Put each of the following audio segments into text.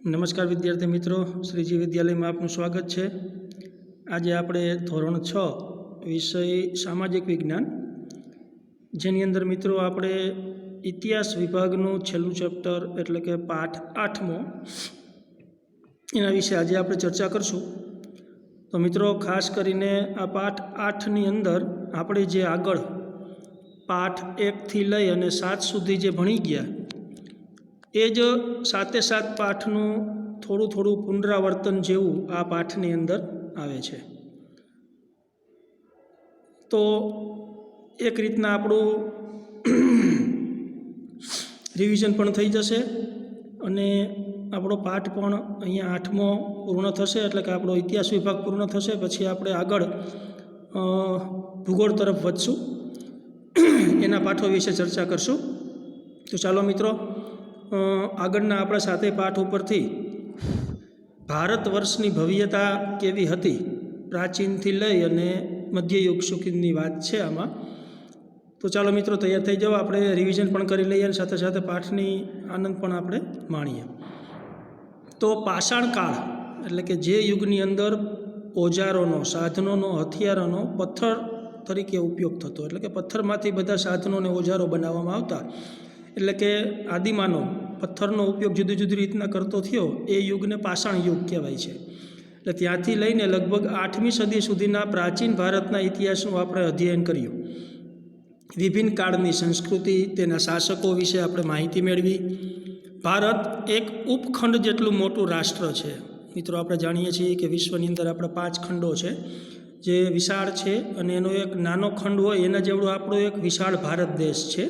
नमस्कार विद्यार्थी मित्रों, श्रीजी विद्यालय में आपનું स्वागत है। आज આપણે ધોરણ 6 વિષય સામાજિક વિજ્ઞાન જેની અંદર મિત્રો આપણે ઇતિહાસ વિભાગનું છેલ્લું ચેપ્ટર એટલે કે પાઠ 8મો એના વિશે આજે આપણે ચર્ચા કરશું। તો મિત્રો ખાસ કરીને આ પાઠ 8 ની અંદર આપણે જે આગળ પાઠ 1 થી લઈ અને 7 સુધી જે ભણી ગયા એ જ साथे साथ पाठનું થોડું પુનરાવર્તન જેવું આ પાઠની અંદર આવે છે। તો એક રીતના આપણું રિવિઝન પણ થઈ જશે અને આપણો પાઠ પણ અહીંયા 8મો પૂર્ણ થશે, એટલે કે આપણો ઇતિહાસ વિભાગ પૂર્ણ થશે। પછી આપણે આગળ ભૂગોળ તરફ વધશું, એના પાઠો વિશે ચર્ચા કરશું। તો ચાલો મિત્રો આગળના આપણા સાથે પાઠ ઉપરથી ભારત વર્ષની ભવ્યતા કેવી હતી પ્રાચીનથી લઈ અને મધ્યયુગ સુધીની વાત છે આમાં। તો ચાલો મિત્રો તૈયાર થઈ જાઓ, આપણે રિવિઝન પણ કરી લઈએ અને સાથે સાથે પાઠની આનંદ પણ આપણે માણીએ। તો પાષાણ કાળ એટલે કે જે યુગની અંદર ઓજારોનો, સાધનોનો, હથિયારોનો પથ્થર તરીકે ઉપયોગ થતો, એટલે કે પથ્થરમાંથી બધા સાધનો અને ઓજારો બનાવવામાં આવતા, એટલે કે આદિમાનવ પથ્થરનો ઉપયોગ જુદી જુદી રીતના કરતો થયો, એ યુગને પાષાણ યુગ કહેવાય છે। એટલે ત્યાંથી લઈને લગભગ 8મી સદી સુધીના પ્રાચીન ભારતના ઇતિહાસનું આપણે અધ્યયન કર્યું। વિભિન્ન કાળની સંસ્કૃતિ, તેના શાસકો વિશે આપણે માહિતી મેળવી। ભારત એક ઉપખંડ જેટલું મોટું રાષ્ટ્ર છે। મિત્રો આપણે જાણીએ છીએ કે વિશ્વની અંદર આપણે 5 ખંડો છે જે વિશાળ છે, અને એનો એક નાનો ખંડ હોય એના જેવડો આપણો એક વિશાળ ભારત દેશ છે।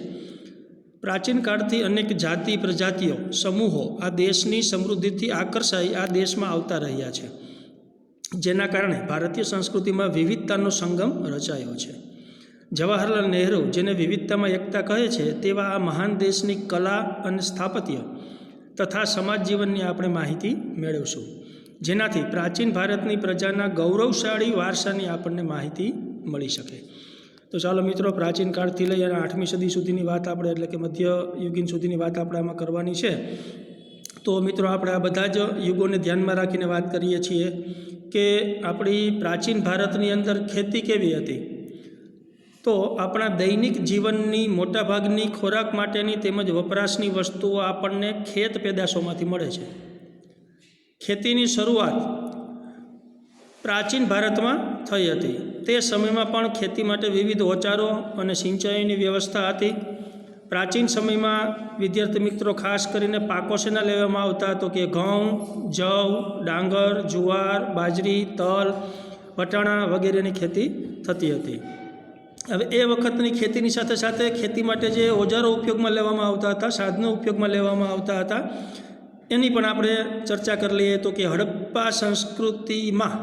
પ્રાચીન કાળથી અનેક જાતિ પ્રજાતિઓ સમૂહો આ દેશની સમૃદ્ધિથી આકર્ષાઈ આ દેશમાં આવતા રહ્યા છે, જેના કારણે ભારતીય સંસ્કૃતિમાં વિવિધતાનો સંગમ રચાયો છે। જવાહરલાલ નહેરુ, જેને વિવિધતામાં એકતા કહે છે, તેવા આ મહાન દેશની કલા અને સ્થાપત્ય તથા સમાજ જીવનની આપણે માહિતી મેળવશું, જેનાથી પ્રાચીન ભારતની પ્રજાના ગૌરવશાળી વારસાની આપણને માહિતી મળી શકે। તો ચાલો મિત્રો પ્રાચીન કાળથી લઈ અને 8મી સદી સુધીની વાત આપણે, એટલે કે મધ્યયુગીન સુધીની વાત આપણે આમાં કરવાની છે। તો મિત્રો આપણે આ બધા જ યુગોને ધ્યાનમાં રાખીને વાત કરીએ છીએ કે આપણી પ્રાચીન ભારતની અંદર ખેતી કેવી હતી। તો આપણા દૈનિક જીવનની મોટાભાગની ખોરાક માટેની તેમજ વપરાશની વસ્તુઓ આપણને ખેત પેદાશોમાંથી મળે છે। ખેતીની શરૂઆત પ્રાચીન ભારતમાં થઈ હતી। તે સમયમાં પણ ખેતી માટે વિવિધ ઓજારો અને સિંચાઈની વ્યવસ્થા હતી। પ્રાચીન સમયમાં વિદ્યાર્થી મિત્રો ખાસ કરીને પાકો શેના લેવામાં આવતા, તો કે ઘઉં, જવ, ડાંગર, જુવાર, બાજરી, તલ, વટાણા વગેરેની ખેતી થતી હતી। હવે એ વખતની ખેતીની સાથે સાથે ખેતી માટે જે ઓજારો ઉપયોગમાં લેવામાં આવતા હતા, સાધનો ઉપયોગમાં લેવામાં આવતા હતા, એની પણ આપણે ચર્ચા કરી લઈએ। તો કે હડપ્પા સંસ્કૃતિમાં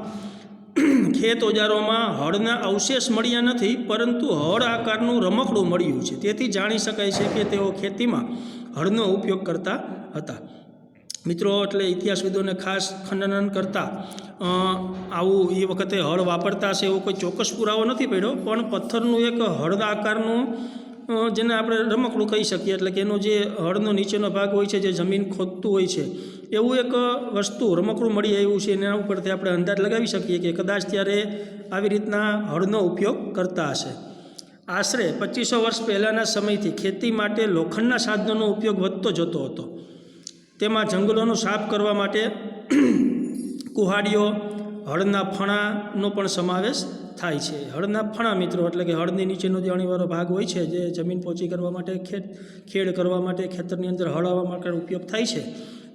ખેત ઓજારોમાં હળના અવશેષ મળ્યા નથી, પરંતુ હળ આકારનું રમકડું મળ્યું છે। તેથી જાણી શકાય છે કે તેઓ ખેતીમાં હળનો ઉપયોગ કરતા હતા। મિત્રો એટલે ઇતિહાસવિદોને ખાસ ખંડન કરતા આવું એ વખતે હળ વાપરતા હશે એવો કોઈ ચોક્કસ પુરાવો નથી પડ્યો, પણ પથ્થરનું એક હળના આકારનું જેને આપણે રમકડું કહી શકીએ, એટલે કે એનો જે હળનો નીચેનો ભાગ હોય છે, જે જમીન ખોદતું હોય છે, એવું એક વસ્તુ રમકડું મળી આવ્યું છે। એના ઉપરથી આપણે અંદાજ લગાવી શકીએ કે કદાચ ત્યારે આવી રીતના હળનો ઉપયોગ કરતા હશે। આશરે 2500 વર્ષ પહેલાંના સમયથી ખેતી માટે લોખંડના સાધનોનો ઉપયોગ વધતો જતો હતો। તેમાં જંગલોનો સાફ કરવા માટે કુહાડીઓ, હળના ફણાનો પણ સમાવેશ થાય છે। હળના ફણા મિત્રો એટલે કે હળની નીચેનો જે અણીવાળો ભાગ હોય છે, જે જમીન પોચી કરવા માટે, ખેડ કરવા માટે, ખેતરની અંદર હળાવવા માટે ઉપયોગ થાય છે,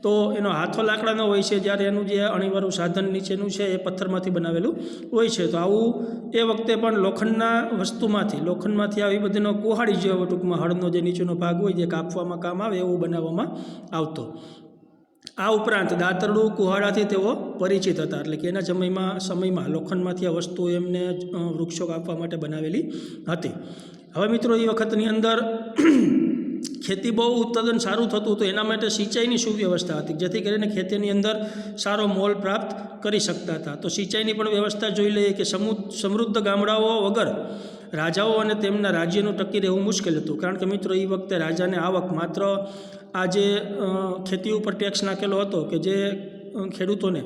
તો એનો હાથો લાકડાનો હોય છે, જ્યારે એનું જે અણીવાળું સાધન નીચેનું છે એ પથ્થરમાંથી બનાવેલું હોય છે। તો આવું એ વખતે પણ લોખંડમાંથી આવી બધીનો કુહાડી જેવો ટૂંકમાં હળનો જે નીચેનો ભાગ હોય, જે કાપવામાં કામ આવે એવું બનાવવામાં આવતો। આ ઉપરાંત દાતરડું, કુહાડાથી તેઓ પરિચિત હતા, એટલે કે એના સમયમાં લોખંડમાંથી આ વસ્તુઓ એમને વૃક્ષો કાપવા માટે બનાવેલી હતી। હવે મિત્રો એ વખતની અંદર ખેતી બહુ ઉત્પાદન સારું થતું હતું, એના માટે સિંચાઈની સુવ્યવસ્થા હતી, જેથી કરીને ખેતીની અંદર સારો મોલ પ્રાપ્ત કરી શકતા હતા। તો સિંચાઈની પણ વ્યવસ્થા જોઈ લઈએ કે સમૃદ્ધ ગામડાઓ વગર રાજાઓ અને તેમના રાજ્યનું ટકી રહેવું મુશ્કેલ હતું, કારણ કે મિત્રો એ વખતે રાજાને આવક માત્ર આ જે ખેતી ઉપર ટેક્સ નાખેલો હતો કે જે ખેડૂતોને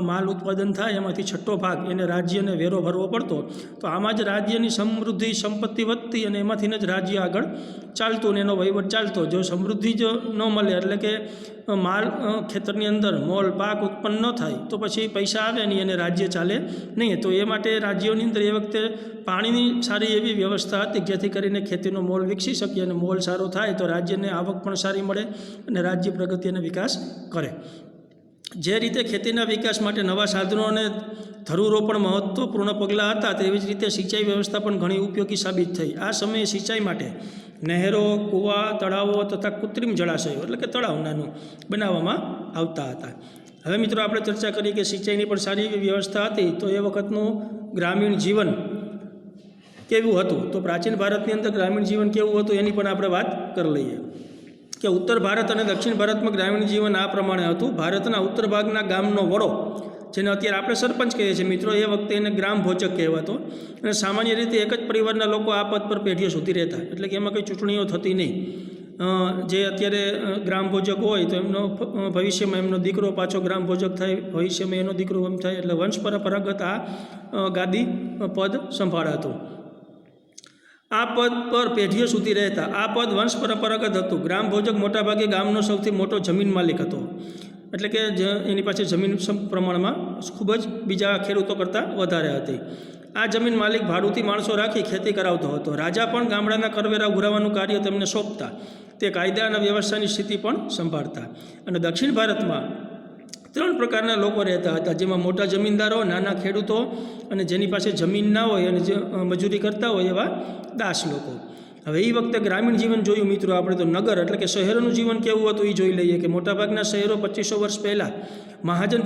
માલ ઉત્પાદન થાય એમાંથી છઠ્ઠો ભાગ એને રાજ્યને વેરો ભરવો પડતો, તો આમાં જ રાજ્યની સમૃદ્ધિ સંપત્તિ વધતી અને એમાંથીને જ રાજ્ય આગળ ચાલતું ને એનો વહીવટ ચાલતો. જો સમૃદ્ધિ જ ન મળે એટલે કે માલ ખેતરની અંદર મોલ પાક ઉત્પન્ન ન થાય તો પછી પૈસા આવે નહીં અને રાજ્ય ચાલે નહીં. તો એ માટે રાજ્યોની અંદર એ વખતે પાણીની સારી એવી વ્યવસ્થા હતી જેથી કરીને ખેતીનો મોલ વિકસી શકે અને મોલ સારો થાય તો રાજ્યને આવક પણ સારી મળે અને રાજ્ય પ્રગતિ અને વિકાસ કરે. જે રીતે ખેતીના વિકાસ માટે નવા સાધનો અને ધરુરો પણ મહત્ત્વપૂર્ણ પગલાં હતા, તેવી જ રીતે સિંચાઈ વ્યવસ્થા પણ ઘણી ઉપયોગી સાબિત થઈ. આ સમયે સિંચાઈ માટે નહેરો, કૂવા, તળાવો તથા કૃત્રિમ જળાશયો એટલે કે તળાવ નાનું બનાવવામાં આવતા હતા. હવે મિત્રો આપણે ચર્ચા કરીએ કે સિંચાઈની પણ સારી એવી વ્યવસ્થા હતી. તો એ વખતનું ગ્રામીણ જીવન કેવું હતું? તો પ્રાચીન ભારતની અંદર ગ્રામીણ જીવન કેવું હતું એની પણ આપણે વાત કરી લઈએ કે ઉત્તર ભારત અને દક્ષિણ ભારતમાં ગ્રામીણ જીવન આ પ્રમાણે હતું. ભારતના ઉત્તર ભાગના ગામનો વડો, જેને અત્યારે આપણે સરપંચ કહીએ છીએ મિત્રો, એ વખતે એને ગ્રામ ભોજક કહેવાતો અને સામાન્ય રીતે એક જ પરિવારના લોકો આ પદ પર પેઢીઓ સુધી રહેતા, એટલે કે એમાં કંઈ ચૂંટણીઓ થતી નહીં. જે અત્યારે ગ્રામ ભોજક હોય તો એમનો ભવિષ્યમાં એમનો દીકરો પાછો ગ્રામ ભોજક થાય, ભવિષ્યમાં એનો દીકરો એમ થાય, એટલે વંશ પરંપરાગત આ ગાદી પદ સંભાળાતું. આ પદ પર પેઢીઓ સુધી રહેતા. આ પદ વંશ પરંપરાગત હતું. ગ્રામ ભોજક મોટાભાગે ગામનો સૌથી મોટો જમીન માલિક હતો, એટલે કે એની પાસે જમીન પ્રમાણમાં ખૂબ જ બીજા ખેડૂતો કરતાં વધારે હતી. આ જમીન માલિક ભાડુતી માણસો રાખી ખેતી કરાવતો હતો. રાજા પણ ગામડાના કરવેરા ઉઘરાવવાનું કાર્ય તેમને સોંપતા. તે કાયદા અને વ્યવસ્થાની સ્થિતિ પણ સંભાળતા. અને દક્ષિણ ભારતમાં 3 પ્રકારના લોકો રહેતા હતા, જેમાં મોટા જમીનદારો, નાના ખેડૂતો અને જેની પાસે જમીન ના હોય અને જે મજૂરી કરતા હોય એવા દાસ લોકો. હવે એ વખતે ગ્રામીણ જીવન જોયું મિત્રો આપણે તો નગર એટલે કે શહેરોનું જીવન કેવું હતું એ જોઈ લઈએ કે મોટાભાગના શહેરો 2500 વર્ષ પહેલાં મહાજન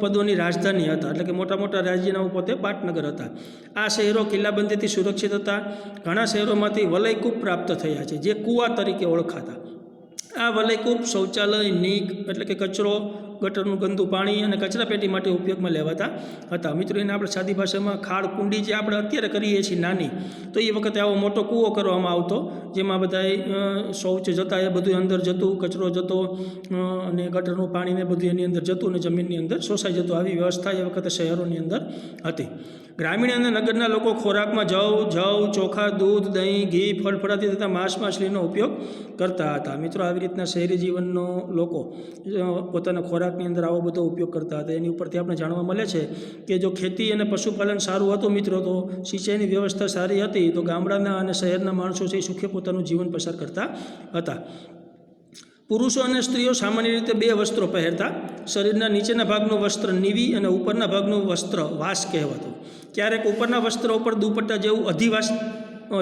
પદોની રાજધાની હતા, એટલે કે મોટા મોટા રાજ્યના પોતે પાટનગર હતા. આ શહેરો કિલ્લાબંધીથી સુરક્ષિત હતા. ઘણા શહેરોમાંથી વલયકૂપ પ્રાપ્ત થયા છે, જે કૂવા તરીકે ઓળખાતા. આ વલયકૂપ શૌચાલય, નીક એટલે કે કચરો, ગટરનું ગંદુ પાણી અને કચરાપેટી માટે ઉપયોગમાં લેવાતા હતા. મિત્રો એને આપણે સાદી ભાષામાં ખાડ કુંડી જે આપણે અત્યારે કરીએ છીએ નાની, તો એ વખતે આવો મોટો કૂવો કરવામાં આવતો, જેમાં બધા શૌચ જતા એ બધું અંદર જતું, કચરો જતો અને ગટરનું પાણી ને બધું એની અંદર જતું અને જમીનની અંદર શોષાઈ જતું. આવી વ્યવસ્થા એ વખતે શહેરોની અંદર હતી. ગ્રામીણ અને નગરના લોકો ખોરાકમાં જવ, ચોખા, દૂધ, દહીં, ઘી, ફળ ફળાદી તથા માંસ માછલીનો ઉપયોગ કરતા હતા. મિત્રો આવી રીતના શહેરી જીવનનો લોકો પોતાના ખોરાકની અંદર આવો બધો ઉપયોગ કરતા હતા. એની ઉપરથી આપણે જાણવા મળે છે કે જો ખેતી અને પશુપાલન સારું હતું મિત્રો, તો સિંચાઈની વ્યવસ્થા સારી હતી, તો ગામડાના અને શહેરના માણસો છે એ સુખે પોતાનું જીવન પસાર કરતા હતા. પુરુષો અને સ્ત્રીઓ સામાન્ય રીતે 2 વસ્ત્રો પહેરતા. શરીરના નીચેના ભાગનું વસ્ત્ર નીવી અને ઉપરના ભાગનું વસ્ત્ર વાસ કહેવાતું. ક્યારેક ઉપરના વસ્ત્ર ઉપર દુપટ્ટા જેવું અધિવાસ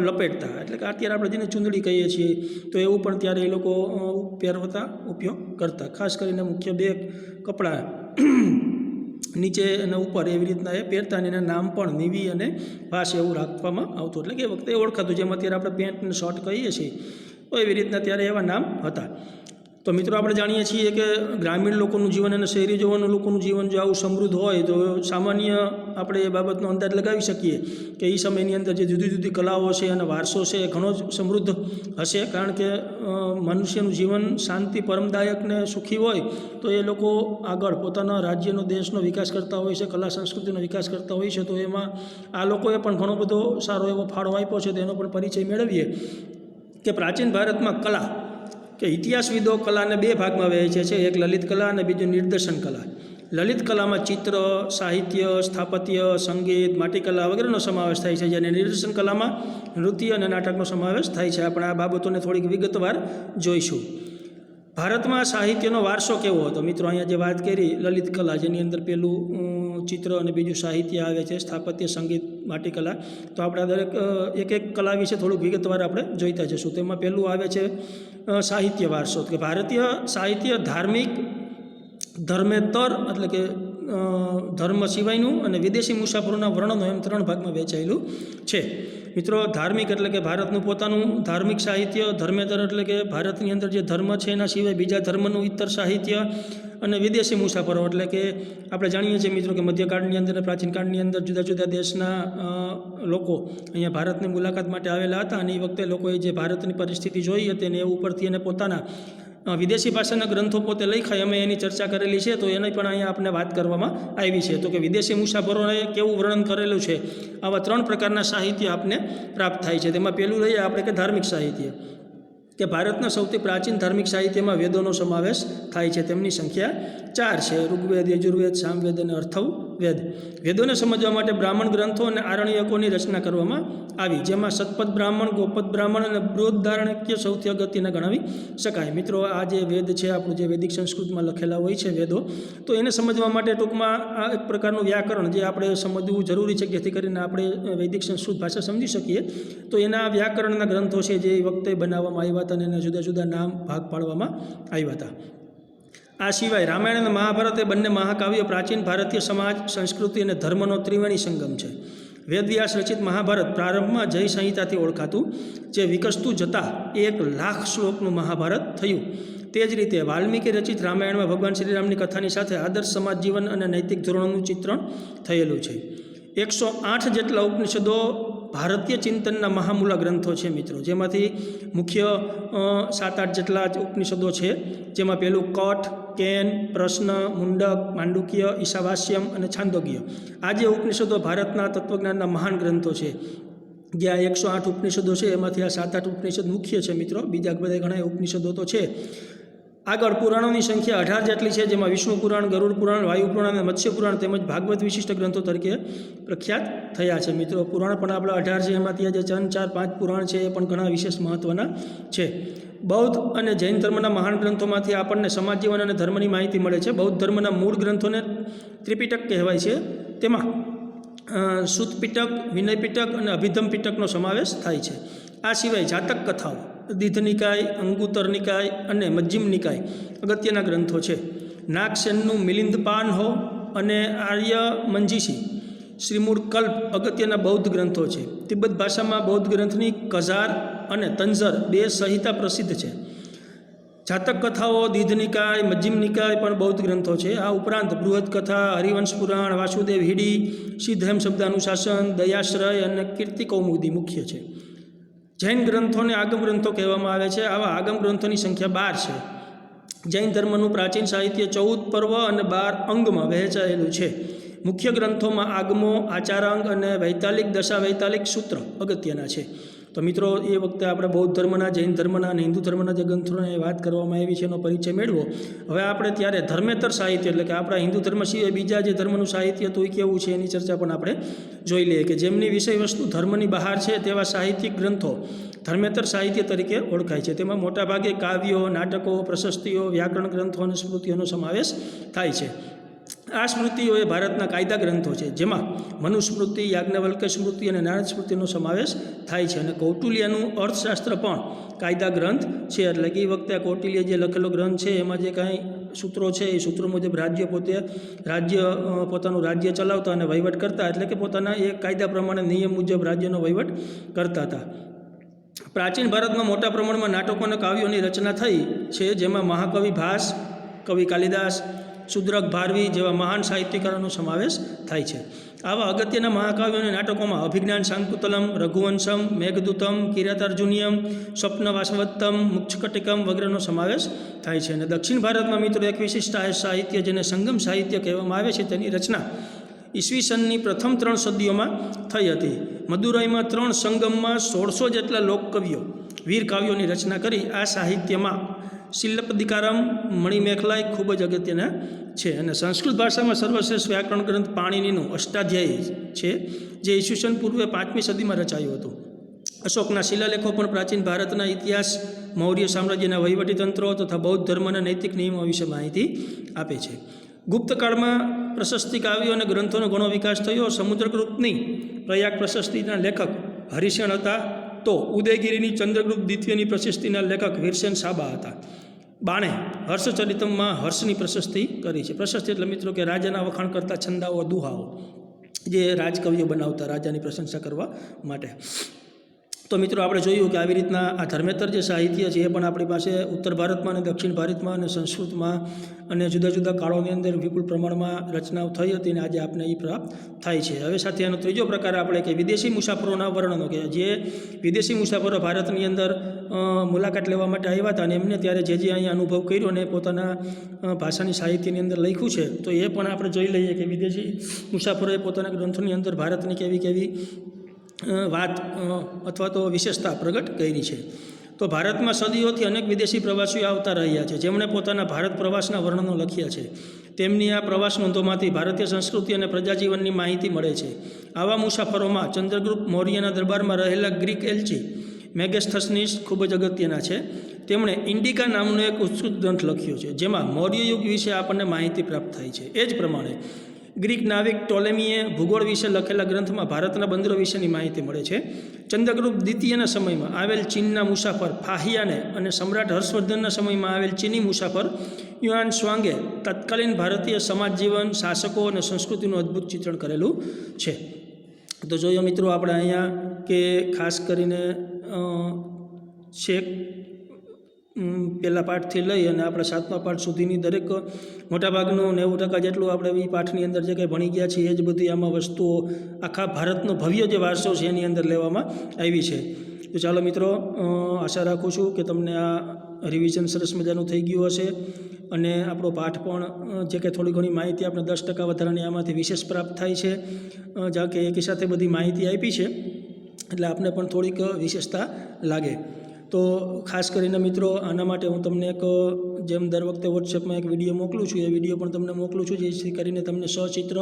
લપેટતા, એટલે કે અત્યારે આપણે જેને ચૂંદડી કહીએ છીએ તો એવું પણ ત્યારે એ લોકો પહેરવતા ઉપયોગ કરતા. ખાસ કરીને મુખ્ય 2 કપડાં નીચે અને ઉપર એવી રીતના એ પહેરતા અને એના નામ પણ નીવી અને વાસ એવું રાખવામાં આવતું, એટલે કે એ વખતે ઓળખાતું. જેમ અત્યારે આપણે પેન્ટ અને શર્ટ કહીએ છીએ તો એવી રીતના ત્યારે એવા નામ હતા. તો મિત્રો આપણે જાણીએ છીએ કે ગ્રામીણ લોકોનું જીવન અને શહેરી જીવનનું લોકોનું જીવન જો આવું સમૃદ્ધ હોય તો સામાન્ય આપણે એ બાબતનો અંદાજ લગાવી શકીએ કે એ સમયની અંદર જે જુદી જુદી કલાઓ છે અને વારસો છે એ ઘણો જ સમૃદ્ધ હશે. કારણ કે મનુષ્યનું જીવન શાંતિ, પરમદાયક ને સુખી હોય તો એ લોકો આગળ પોતાના રાજ્યનો, દેશનો વિકાસ કરતા હોય છે, કલા સંસ્કૃતિનો વિકાસ કરતા હોય છે. તો એમાં આ લોકોએ પણ ઘણો બધો સારો એવો ફાળો આપ્યો છે. તેનો પણ પરિચય મેળવીએ કે પ્રાચીન ભારતમાં કલા કે ઇતિહાસવિદો કલાને 2 ભાગમાં વહેંચે છે. એક લલિત કલા અને બીજું નિદર્શન કલા. લલિત કલામાં ચિત્ર, સાહિત્ય, સ્થાપત્ય, સંગીત, માટીકલા વગેરેનો સમાવેશ થાય છે, જ્યારે નિદર્શન કલામાં નૃત્ય અને નાટકનો સમાવેશ થાય છે. આપણે આ બાબતોને થોડીક વિગતવાર જોઈશું. ભારતમાં સાહિત્યનો વારસો કેવો હતો મિત્રો? અહીંયા જે વાત કરી લલિત કલા, જેની અંદર પેલું ચિત્ર અને બીજું સાહિત્ય આવે છે, સ્થાપત્ય, સંગીત, માટીકલા. તો આપણે દરેક એક કલા વિશે થોડુંક વિગતવાર આપણે જોઈતા જઈશું. તેમાં પહેલું આવે છે સાહિત્ય વારસો. કે ભારતીય સાહિત્ય ધાર્મિક, ધર્મેતર એટલે કે ધર્મ સિવાયનું અને વિદેશી મુસાફરોના વર્ણનો એમ 3 ભાગમાં વહેંચાયેલું છે. મિત્રો, ધાર્મિક એટલે કે ભારતનું પોતાનું ધાર્મિક સાહિત્ય, ધર્મેતર એટલે કે ભારતની અંદર જે ધર્મ છે એના સિવાય બીજા ધર્મનું ઇતર સાહિત્ય, અને વિદેશી મુસાફરો એટલે કે આપણે જાણીએ છીએ મિત્રો કે મધ્યકાળની અંદર, પ્રાચીન કાળની અંદર જુદા જુદા દેશના લોકો અહીંયા ભારતની મુલાકાત માટે આવેલા હતા, અને એ વખતે લોકોએ જે ભારતની પરિસ્થિતિ જોઈ હતી અને એ ઉપરથી એને પોતાના વિદેશી ભાષાના ગ્રંથો પોતે લખાય, અમે એની ચર્ચા કરેલી છે. તો એની પણ અહીંયા આપણે વાત કરવામાં આવી છે. તો કે વિદેશી મુસાફરોએ કેવું વર્ણન કરેલું છે, આવા 3 પ્રકારના સાહિત્ય આપને પ્રાપ્ત થાય છે. તેમાં પહેલું લઈએ આપણે કે ધાર્મિક સાહિત્ય, કે ભારતના સૌથી પ્રાચીન ધાર્મિક સાહિત્યમાં વેદોનો સમાવેશ થાય છે. તેમની સંખ્યા 4 છે: ઋગ્વેદ, યજુર્વેદ, સામવેદ અને અથર્વવેદ. વેદોને સમજવા માટે બ્રાહ્મણ ગ્રંથો અને આરણ્યકોની રચના કરવામાં આવી, જેમાં શતપથ બ્રાહ્મણ, ગોપદ બ્રાહ્મણ અને બૃહદારણ્યક સૌથી અગત્યના ગણાવી શકાય. મિત્રો, આ જે વેદ છે, આપણું જે વૈદિક સંસ્કૃતમાં લખેલા હોય છે વેદો, તો એને સમજવા માટે ટૂંકમાં આ એક પ્રકારનું વ્યાકરણ જે આપણે સમજવું જરૂરી છે, જેથી કરીને આપણે વૈદિક સંસ્કૃત ભાષા સમજી શકીએ. તો એના વ્યાકરણના ગ્રંથો છે જે એ વખતે બનાવવામાં આવ્યા હતા અને એના જુદા જુદા નામ ભાગ પાડવામાં આવ્યા હતા. આ સિવાય રામાયણ અને મહાભારત એ બંને મહાકાવ્યો પ્રાચીન ભારતીય સમાજ, સંસ્કૃતિ અને ધર્મનો ત્રિવેણી સંગમ છે. વેદવ્યાસ રચિત મહાભારત પ્રારંભમાં જય સંહિતાથી ઓળખાતું, જે વિકસતું જતાં 1,00,000 શ્લોકનું મહાભારત થયું. તે જ રીતે વાલ્મીકી રચિત રામાયણમાં ભગવાન શ્રીરામની કથાની સાથે આદર્શ સમાજ જીવન અને નૈતિક ધોરણોનું ચિત્રણ થયેલું છે. 108 જેટલા ઉપનિષદો ભારતીય ચિંતનના મહામૂલા ગ્રંથો છે મિત્રો, જેમાંથી મુખ્ય 7-8 જેટલા ઉપનિષદો છે, જેમાં પહેલું કઠ, કેન, પ્રશ્ન, મુંડક, માંડુક્ય, ઈશાવાસ્યમ અને છાંદોગ્ય. આ જે ઉપનિષદો ભારતના તત્વજ્ઞાનના મહાન ગ્રંથો છે. જે આ 108 ઉપનિષદો છે એમાંથી આ 7-8 ઉપનિષદ મુખ્ય છે મિત્રો, બીજા બધા ઘણા ઉપનિષદો તો છે. આગળ પુરાણોની સંખ્યા 18 જેટલી છે, જેમાં વિષ્ણુ પુરાણ, ગરુડ પુરાણ, વાયુ પુરાણ અને મત્સ્ય પુરાણ તેમજ ભાગવત વિશિષ્ટ ગ્રંથો તરીકે પ્રખ્યાત થયા છે. મિત્રો, પુરાણ પણ આપણા 18 છે, એમાંથી જે 3, 4, 5 પુરાણ છે એ પણ ઘણા વિશેષ મહત્ત્વના છે. બૌદ્ધ અને જૈન ધર્મના મહાન ગ્રંથોમાંથી આપણને સમાજ જીવન અને ધર્મની માહિતી મળે છે. બૌદ્ધ ધર્મના મૂળ ગ્રંથોને ત્રિપિટક કહેવાય છે. તેમાં સુત પિટક, વિનય પિટક અને અભિધમ પિટકનો સમાવેશ થાય છે. આ સિવાય જાતક કથાઓ, દીધ નિકાય, અંગુત્તર નિકાય અને મજ્જિમ નિકાય અગત્યના ગ્રંથો છે. નાગસેનનું મિલિંદ પાનહો અને આર્ય મંજીસી, શ્રીમૂળ કલ્પ અગત્યના બૌદ્ધ ગ્રંથો છે. તિબ્બત ભાષામાં બૌદ્ધ ગ્રંથની કઝાર અને તંઝર 2 સંહિતા પ્રસિદ્ધ છે. જાતક કથાઓ, દીધ નિકાય, મજ્જિમ નિકાય પણ બૌદ્ધ ગ્રંથો છે. આ ઉપરાંત બૃહદ કથા, હરિવંશ પુરાણ, વાસુદેવ હિડી, સિદ્ધહેમ શબ્દાનુશાસન, દયાશ્રય અને કીર્તિ કૌમુદી મુખ્ય છે. જૈન ગ્રંથોને આગમ ગ્રંથો કહેવામાં આવે છે. આવા આગમ ગ્રંથોની સંખ્યા 12 છે. જૈન ધર્મનું પ્રાચીન સાહિત્ય 14 પર્વ અને 12 અંગમાં વહેંચાયેલું છે. મુખ્ય ગ્રંથોમાં આગમો, આચારાંગ અને વૈતાલિક, દશાવૈતાલિક સૂત્ર અગત્યના છે. તો મિત્રો, એ વખતે આપણે બૌદ્ધ ધર્મના, જૈન ધર્મના અને હિન્દુ ધર્મના જે ગ્રંથોની વાત કરવામાં આવી છે એનો પરિચય મેળવો. હવે આપણે ત્યારે ધર્મેતર સાહિત્ય એટલે કે આપણા હિન્દુ ધર્મ સિવાય બીજા જે ધર્મનું સાહિત્ય તો એ કેવું છે એની ચર્ચા પણ આપણે જોઈ લઈએ, કે જેમની વિષય વસ્તુ ધર્મની બહાર છે તેવા સાહિત્યિક ગ્રંથો ધર્મેતર સાહિત્ય તરીકે ઓળખાય છે. તેમાં મોટાભાગે કાવ્યો, નાટકો, પ્રશસ્તિઓ, વ્યાકરણ ગ્રંથો અને સ્મૃતિઓનો સમાવેશ થાય છે. આ સ્મૃતિઓ એ ભારતના કાયદા ગ્રંથો છે, જેમાં મનુસ્મૃતિ, યાજ્ઞવલ્ક્ય સ્મૃતિ અને નારદ સ્મૃતિનો સમાવેશ થાય છે. અને કૌટિલ્યનું અર્થશાસ્ત્ર પણ કાયદા ગ્રંથ છે. એટલે કે એ વખતે આ કૌટિલ્ય જે લખેલો ગ્રંથ છે એમાં જે કાંઈ સૂત્રો છે એ સૂત્રો મુજબ પોતાનું રાજ્ય ચલાવતા અને વહીવટ કરતા, એટલે કે પોતાના એ કાયદા પ્રમાણે નિયમ મુજબ રાજ્યનો વહીવટ કરતા હતા. પ્રાચીન ભારતમાં મોટા પ્રમાણમાં નાટકો અને કાવ્યોની રચના થઈ છે, જેમાં મહાકવિ ભાસ, કવિ કાલિદાસ, શુદ્રક ભારવી જેવા મહાન સાહિત્યકારોનો સમાવેશ થાય છે. આવા અગત્યના મહાકાવ્યો અને નાટકોમાં અભિજ્ઞાન શાંકુતલમ, રઘુવંશમ, મેઘદૂતમ, કિરાતાર્જુનિયમ, સ્વપ્નવાસવત્તમ, મુક્ષકટિકમ વગેરેનો સમાવેશ થાય છે. અને દક્ષિણ ભારતમાં મિત્રો એક વિશિષ્ટ સાહિત્ય જેને સંગમ સાહિત્ય કહેવામાં આવે છે, તેની રચના ઈસવીસનની પ્રથમ 3 સદીઓમાં થઈ હતી. મદુરાઈમાં 3 સંગમમાં 1600 જેટલા લોકકવિઓ વીર કાવ્યોની રચના કરી. આ સાહિત્યમાં શિલ્પદિકારમ, મણિમેખલાય ખૂબ જ અગત્યના છે. અને સંસ્કૃત ભાષામાં સર્વશ્રેષ્ઠ વ્યાકરણ ગ્રંથ પાણિનીનું અષ્ટાધ્યાયી છે, જે ઈસવીસન પૂર્વે 5મી સદીમાં રચાયું હતું. અશોકના શિલાલેખો પણ પ્રાચીન ભારતના ઇતિહાસ, મૌર્ય સામ્રાજ્યના વહીવટીતંત્રો તથા બૌદ્ધ ધર્મના નૈતિક નિયમો વિશે માહિતી આપે છે. ગુપ્તકાળમાં પ્રશસ્તિ કાવ્યો અને ગ્રંથોનો ઘણો વિકાસ થયો. સમુદ્રગુપ્તની પ્રયાગ પ્રશસ્તિના લેખક હરિસેન હતા, તો ઉદયગીરીની ચંદ્રગુપ્ત દ્વિતીયની પ્રશસ્તિના લેખક વીરસેન સાબા હતા. બાણે હર્ષચરિતમમાં હર્ષની પ્રશસ્તિ કરી છે. પ્રશસ્તિ એટલે મિત્રો કે રાજાના વખાણ કરતા છંદાઓ, દુહાઓ જે રાજકવિઓ બનાવતા રાજાની પ્રશંસા કરવા માટે. તો મિત્રો આપણે જોયું કે આવી રીતના આ ધર્મેતર જે સાહિત્ય છે એ પણ આપણી પાસે ઉત્તર ભારતમાં અને દક્ષિણ ભારતમાં અને સંસ્કૃતમાં અને જુદા જુદા કાળોની અંદર વિપુલ પ્રમાણમાં રચનાઓ થઈ હતી અને આજે આપણે એ પ્રાપ્ત થાય છે. હવે સાથે એનો ત્રીજો પ્રકાર આપણે કે વિદેશી મુસાફરોના વર્ણનો, કે જે વિદેશી મુસાફરો ભારતની અંદર મુલાકાત લેવા માટે આવ્યા હતા અને એમને ત્યારે જે અહીંયા અનુભવ કર્યો અને પોતાના ભાષાની સાહિત્યની અંદર લખ્યું છે, તો એ પણ આપણે જોઈ લઈએ કે વિદેશી મુસાફરોએ પોતાના ગ્રંથોની અંદર ભારતની કેવી વાત અથવા તો વિશેષતા પ્રગટ કરી છે. તો ભારતમાં સદીઓથી અનેક વિદેશી પ્રવાસીઓ આવતા રહ્યા છે, જેમણે પોતાના ભારત પ્રવાસના વર્ણનો લખ્યા છે. તેમની આ પ્રવાસ નોંધોમાંથી ભારતીય સંસ્કૃતિ અને પ્રજાજીવનની માહિતી મળે છે. આવા મુસાફરોમાં ચંદ્રગુપ્ત મૌર્યના દરબારમાં રહેલા ગ્રીક એલ્ચી મેગેસ્થસનીસ ખૂબ જ અગત્યના છે. તેમણે ઇન્ડિકા નામનો એક ઉત્કૃષ્ટ ગ્રંથ લખ્યો છે, જેમાં મૌર્ય યુગ વિશે આપણને માહિતી પ્રાપ્ત થાય છે. એ જ પ્રમાણે ગ્રીક નાવિક ટોલેમીએ ભૂગોળ વિશે લખેલા ગ્રંથમાં ભારતના બંદરો વિશેની માહિતી મળે છે. ચંદ્રગુપ્ત દ્વિતીયના સમયમાં આવેલ ચીનના મુસાફર ફાહિયાને અને સમ્રાટ હર્ષવર્ધનના સમયમાં આવેલ ચીની મુસાફર યુઆન સ્વાંગે તત્કાલીન ભારતીય સમાજ જીવન, શાસકો અને સંસ્કૃતિનું અદ્ભુત ચિત્રણ કરેલું છે. તો જોયો મિત્રો આપણે અહીંયા કે ખાસ કરીને છેક પહેલા પાઠથી લઈ અને આપણે 7મા પાઠ સુધીની દરેક મોટાભાગનું 90% જેટલું આપણે એ પાઠની અંદર જે કંઈ ભણી ગયા છીએ એ જ બધી આમાં વસ્તુઓ આખા ભારતનો ભવ્ય જે વારસો છે એની અંદર લેવામાં આવી છે. તો ચાલો મિત્રો, આશા રાખું છું કે તમને આ રિવિઝન સરસ મજાનું થઈ ગયું હશે અને આપણો પાઠ પણ જે કંઈ થોડી ઘણી માહિતી આપણે 10% વધારાની આમાંથી વિશેષ પ્રાપ્ત થાય છે, જ્યાં કે એકી સાથે બધી માહિતી આપી છે એટલે આપને પણ થોડીક વિશેષતા લાગે. તો ખાસ કરીને મિત્રો આના માટે હું તમને એક, જેમ દર વખતે વોટ્સએપમાં એક વિડીયો મોકલું છું, એ વિડીયો પણ તમને મોકલું છું, જેથી કરીને તમને સચિત્ર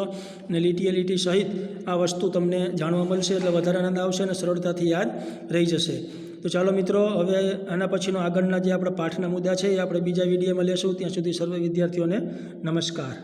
અને લીટીએ લીટી સહિત આ વસ્તુ તમને જાણવા મળશે એટલે વધારે આનંદ આવશે અને સરળતાથી યાદ રહી જશે. તો ચાલો મિત્રો, હવે આના પછીનો આગળના જે આપણા પાઠના મુદ્દા છે એ આપણે બીજા વિડીયોમાં લેશું. ત્યાં સુધી સર્વે વિદ્યાર્થીઓને નમસ્કાર.